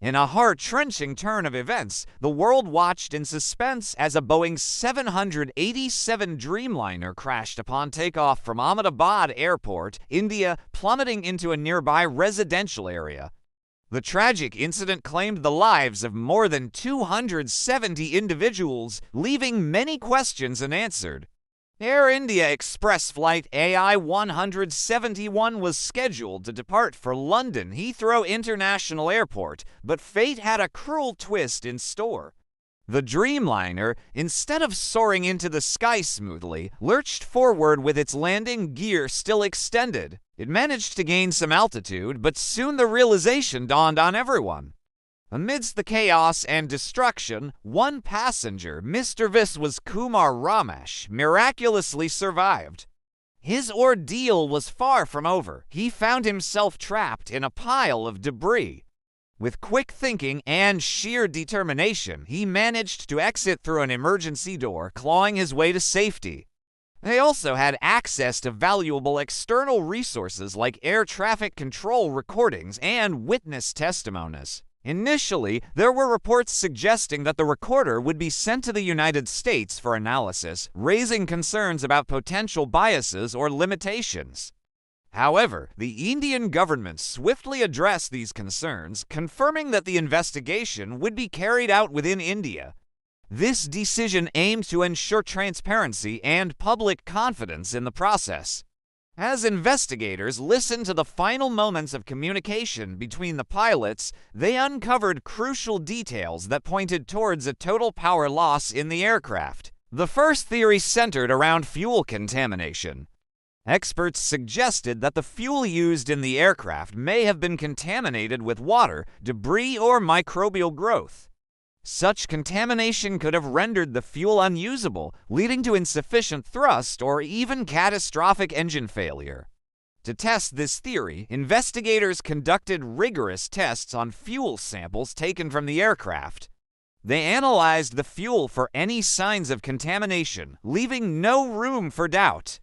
In a heart-wrenching turn of events, the world watched in suspense as a Boeing 787 Dreamliner crashed upon takeoff from Ahmedabad Airport, India, plummeting into a nearby residential area. The tragic incident claimed the lives of more than 270 individuals, leaving many questions unanswered. Air India Express flight AI 171 was scheduled to depart for London Heathrow International Airport, but fate had a cruel twist in store. The Dreamliner, instead of soaring into the sky smoothly, lurched forward with its landing gear still extended. It managed to gain some altitude, but soon the realization dawned on everyone. Amidst the chaos and destruction, one passenger, Mr. Kumar Ramesh, miraculously survived. His ordeal was far from over. He found himself trapped in a pile of debris. With quick thinking and sheer determination, he managed to exit through an emergency door, clawing his way to safety. They also had access to valuable external resources like air traffic control recordings and witness testimonies. Initially, there were reports suggesting that the recorder would be sent to the United States for analysis, raising concerns about potential biases or limitations. However, the Indian government swiftly addressed these concerns, confirming that the investigation would be carried out within India. This decision aimed to ensure transparency and public confidence in the process. As investigators listened to the final moments of communication between the pilots, they uncovered crucial details that pointed towards a total power loss in the aircraft. The first theory centered around fuel contamination. Experts suggested that the fuel used in the aircraft may have been contaminated with water, debris, or microbial growth. Such contamination could have rendered the fuel unusable, leading to insufficient thrust or even catastrophic engine failure. To test this theory, investigators conducted rigorous tests on fuel samples taken from the aircraft. They analyzed the fuel for any signs of contamination, leaving no room for doubt.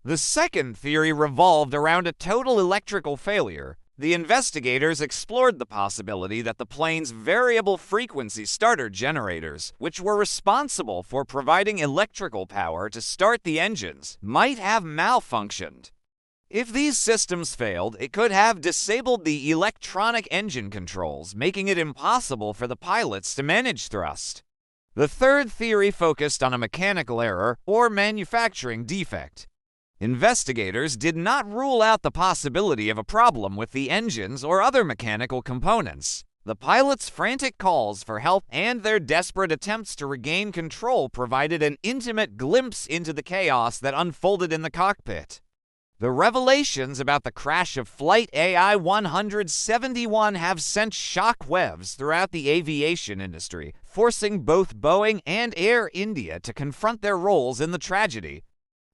The second theory revolved around a total electrical failure. The investigators explored the possibility that the plane's variable frequency starter generators, which were responsible for providing electrical power to start the engines, might have malfunctioned. If these systems failed, it could have disabled the electronic engine controls, making it impossible for the pilots to manage thrust. The third theory focused on a mechanical error or manufacturing defect. Investigators did not rule out the possibility of a problem with the engines or other mechanical components. The pilots' frantic calls for help and their desperate attempts to regain control provided an intimate glimpse into the chaos that unfolded in the cockpit. The revelations about the crash of Flight AI 171 have sent shockwaves throughout the aviation industry, forcing both Boeing and Air India to confront their roles in the tragedy.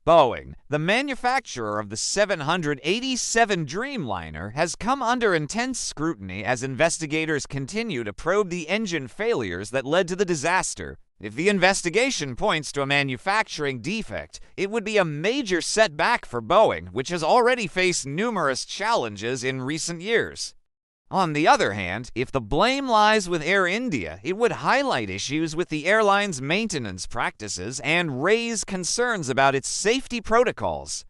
Boeing, the manufacturer of the 787 Dreamliner, has come under intense scrutiny as investigators continue to probe the engine failures that led to the disaster. If the investigation points to a manufacturing defect, it would be a major setback for Boeing, which has already faced numerous challenges in recent years. On the other hand, if the blame lies with Air India, it would highlight issues with the airline's maintenance practices and raise concerns about its safety protocols.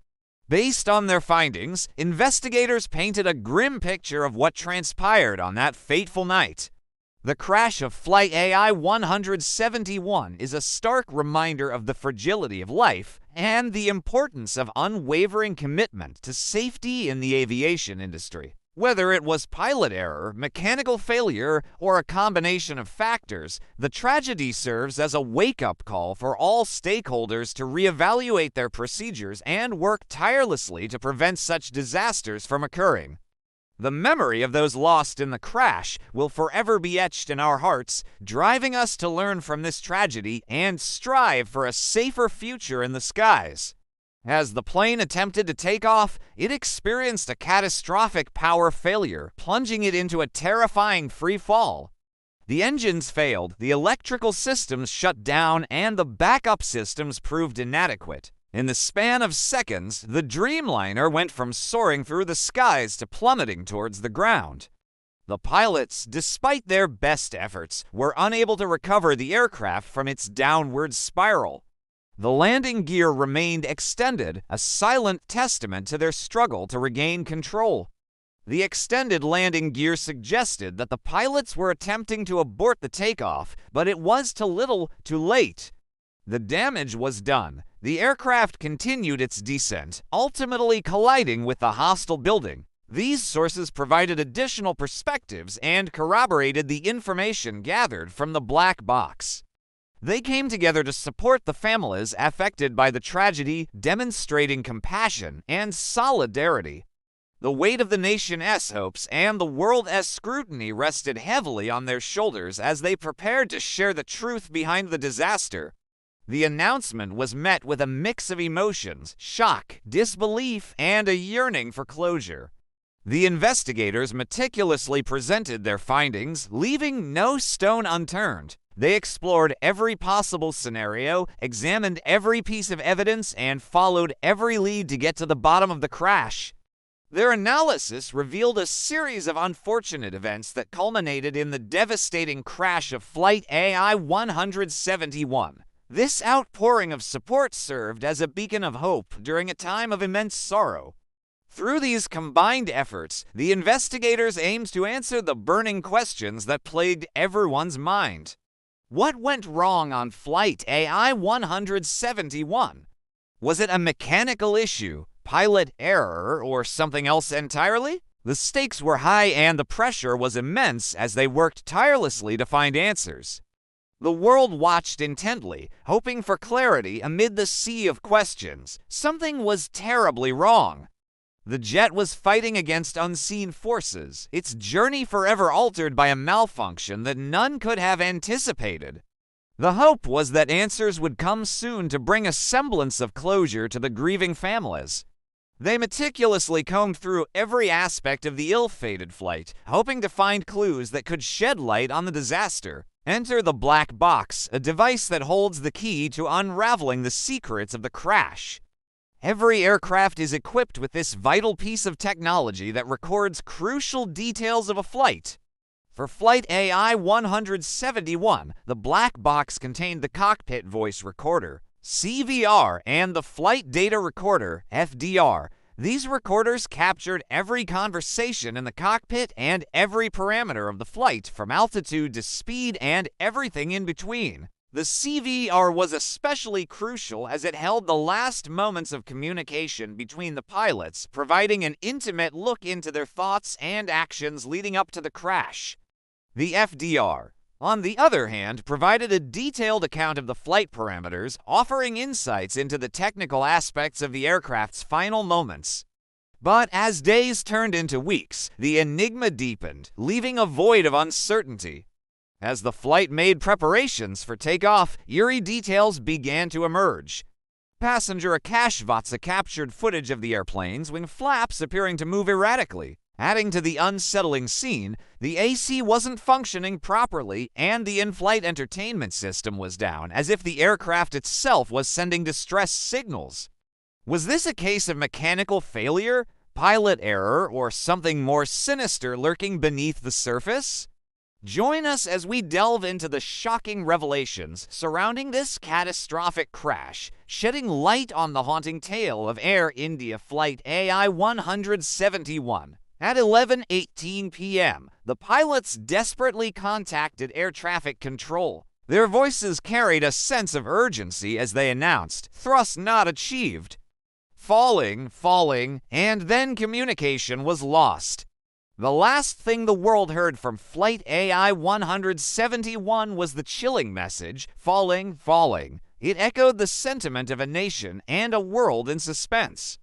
Based on their findings, investigators painted a grim picture of what transpired on that fateful night. The crash of Flight AI 171 is a stark reminder of the fragility of life and the importance of unwavering commitment to safety in the aviation industry. Whether it was pilot error, mechanical failure, or a combination of factors, the tragedy serves as a wake-up call for all stakeholders to reevaluate their procedures and work tirelessly to prevent such disasters from occurring. The memory of those lost in the crash will forever be etched in our hearts, driving us to learn from this tragedy and strive for a safer future in the skies. As the plane attempted to take off, it experienced a catastrophic power failure, plunging it into a terrifying free fall. The engines failed, the electrical systems shut down, and the backup systems proved inadequate. In the span of seconds, the Dreamliner went from soaring through the skies to plummeting towards the ground. The pilots, despite their best efforts, were unable to recover the aircraft from its downward spiral. The landing gear remained extended, a silent testament to their struggle to regain control. The extended landing gear suggested that the pilots were attempting to abort the takeoff, but it was too little, too late. The damage was done. The aircraft continued its descent, ultimately colliding with the hostile building. These sources provided additional perspectives and corroborated the information gathered from the black box. They came together to support the families affected by the tragedy, demonstrating compassion and solidarity. The weight of the nation's hopes and the world's scrutiny rested heavily on their shoulders as they prepared to share the truth behind the disaster. The announcement was met with a mix of emotions: shock, disbelief, and a yearning for closure. The investigators meticulously presented their findings, leaving no stone unturned. They explored every possible scenario, examined every piece of evidence, and followed every lead to get to the bottom of the crash. Their analysis revealed a series of unfortunate events that culminated in the devastating crash of Flight AI-171. This outpouring of support served as a beacon of hope during a time of immense sorrow. Through these combined efforts, the investigators aimed to answer the burning questions that plagued everyone's mind. What went wrong on Flight AI-171? Was it a mechanical issue, pilot error, or something else entirely? The stakes were high and the pressure was immense as they worked tirelessly to find answers. The world watched intently, hoping for clarity amid the sea of questions. Something was terribly wrong. The jet was fighting against unseen forces, its journey forever altered by a malfunction that none could have anticipated. The hope was that answers would come soon to bring a semblance of closure to the grieving families. They meticulously combed through every aspect of the ill-fated flight, hoping to find clues that could shed light on the disaster. Enter the black box, a device that holds the key to unraveling the secrets of the crash. Every aircraft is equipped with this vital piece of technology that records crucial details of a flight. For Flight AI-171, the black box contained the cockpit voice recorder, CVR, and the flight data recorder, FDR. These recorders captured every conversation in the cockpit and every parameter of the flight, from altitude to speed and everything in between. The CVR was especially crucial as it held the last moments of communication between the pilots, providing an intimate look into their thoughts and actions leading up to the crash. The FDR, on the other hand, provided a detailed account of the flight parameters, offering insights into the technical aspects of the aircraft's final moments. But as days turned into weeks, the enigma deepened, leaving a void of uncertainty. As the flight made preparations for takeoff, eerie details began to emerge. Passenger Akashvatsa captured footage of the airplane's wing flaps appearing to move erratically. Adding to the unsettling scene, the AC wasn't functioning properly and the in-flight entertainment system was down, as if the aircraft itself was sending distress signals. Was this a case of mechanical failure, pilot error, or something more sinister lurking beneath the surface? Join us as we delve into the shocking revelations surrounding this catastrophic crash, shedding light on the haunting tale of Air India Flight AI-171. At 11:18 p.m., the pilots desperately contacted air traffic control. Their voices carried a sense of urgency as they announced, "Thrust not achieved." Falling, and then communication was lost. The last thing the world heard from Flight AI-171 was the chilling message, "Falling." It echoed the sentiment of a nation and a world in suspense.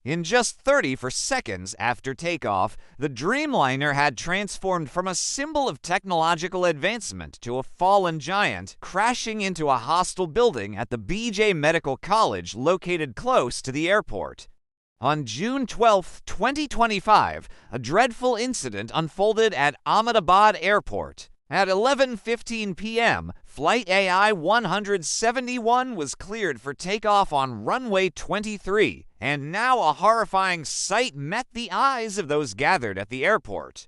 In just 34 seconds after takeoff, the Dreamliner had transformed from a symbol of technological advancement to a fallen giant, crashing into a hostile building at the BJ Medical College located close to the airport. On June 12, 2025, a dreadful incident unfolded at Ahmedabad Airport. At 11:15 p.m., Flight AI-171 was cleared for takeoff on runway 23, and now a horrifying sight met the eyes of those gathered at the airport.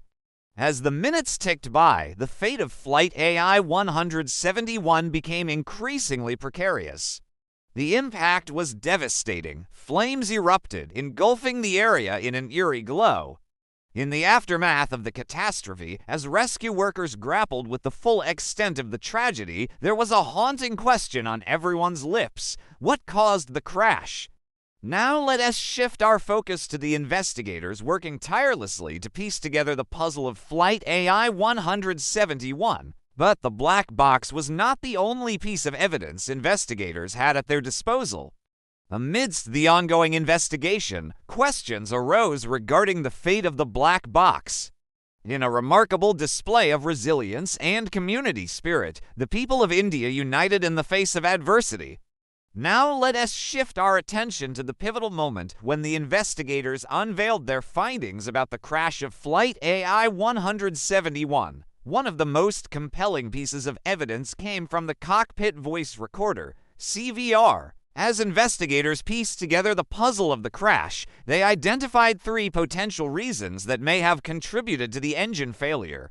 As the minutes ticked by, the fate of Flight AI 171 became increasingly precarious. The impact was devastating. Flames erupted, engulfing the area in an eerie glow. In the aftermath of the catastrophe, as rescue workers grappled with the full extent of the tragedy, there was a haunting question on everyone's lips. What caused the crash? Now let us shift our focus to the investigators working tirelessly to piece together the puzzle of Flight AI 171. But the black box was not the only piece of evidence investigators had at their disposal. Amidst the ongoing investigation, questions arose regarding the fate of the black box. In a remarkable display of resilience and community spirit, the people of India united in the face of adversity. Now let us shift our attention to the pivotal moment when the investigators unveiled their findings about the crash of Flight AI 171. One of the most compelling pieces of evidence came from the cockpit voice recorder, CVR. As investigators pieced together the puzzle of the crash, they identified 3 potential reasons that may have contributed to the engine failure.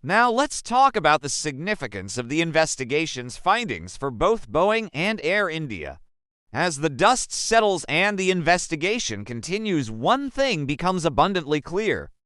Now let's talk about the significance of the investigation's findings for both Boeing and Air India. As the dust settles and the investigation continues, one thing becomes abundantly clear.